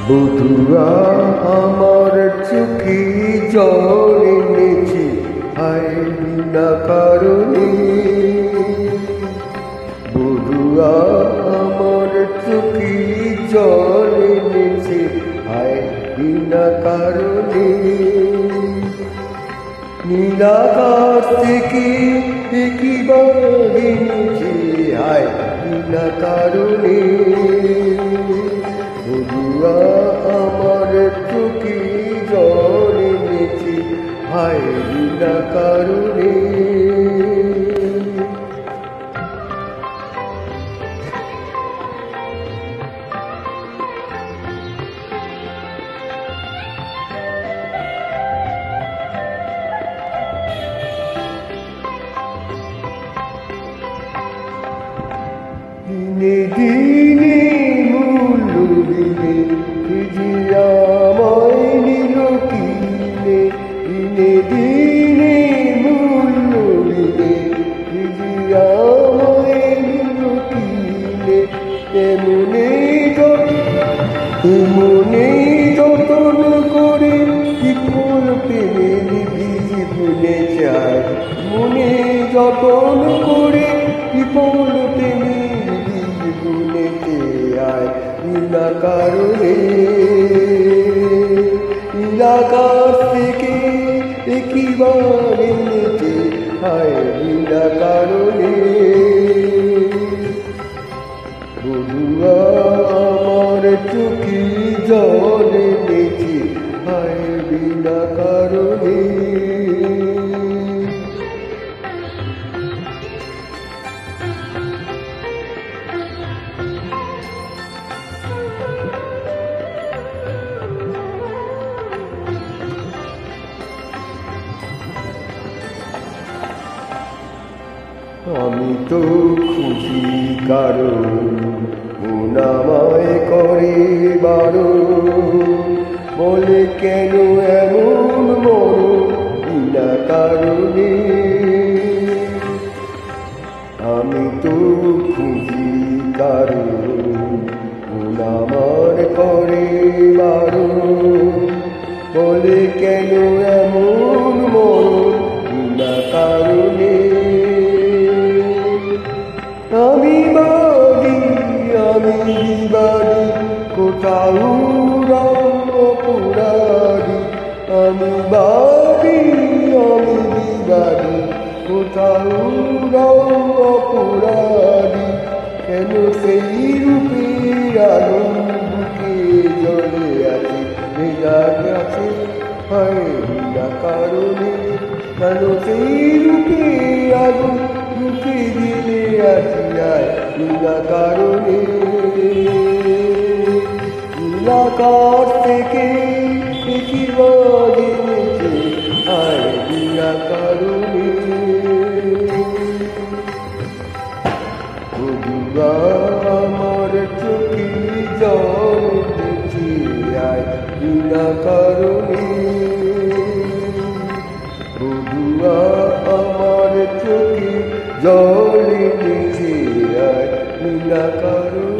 বধুয়া আমার চোখে জল এনেছে, হায় বিনা কারণে। বধুয়া আমার চোখে জল এনেছে, হায় বিনা কারণে। নীলাকাশ থেকে একবার এনেছে, হায় বিনা কারণে। বধুয়া আমার চোখে জল এনেছে, হায় বিনা কারণে। দিনে দিনে মূল্য দিনে খুঁজিয়া আমায় নিল কিনে। দিনে দিনে মূল্য দিনে খুঁজিয়া আমায় নিল কিনে। এমনে যতন করে বিপুল প্রেমের বীজ বুনে যায়। মনে যতন করে বিপুল প্রেমের বীজ বুনেতে আয় বিনা কারণে। নীলাকাশ থেকে একবার এনেছে, হায় বিনা কারণে। বধুয়া আমার চোখে জল এনেছে, হায় বিনা কারণে। আমি তো খুঁজি কারণ, মন আমায় করে বারণ। বলে কেন এমন মরণ বিনা কারণে। আমি তো খুঁজি কারণ, মন আমার করে বারণ। বলে কেন এমন মরণ বিনা কারণে। আমি বাড়ি কোথাও অপরাধী। আমি বাড়ি কোথাও অপরাধী। কেন সেই রূপের আলো বুকে জ্বলে আছে, মেজাজ আছে, হায় বিনা কারণে। কেন সেই রূপের আলো বুকে জ্বলে আছে, হায় বিনা কারণে। নীলাকাশ থেকে একবার এনেছে, হায় বিনা কারণে। বধুয়া আমার চোখে জল এনেছে, হায় বিনা কারণে। বধুয়া আমার চোখে জল এনেছে, হায় বিনা কারণে।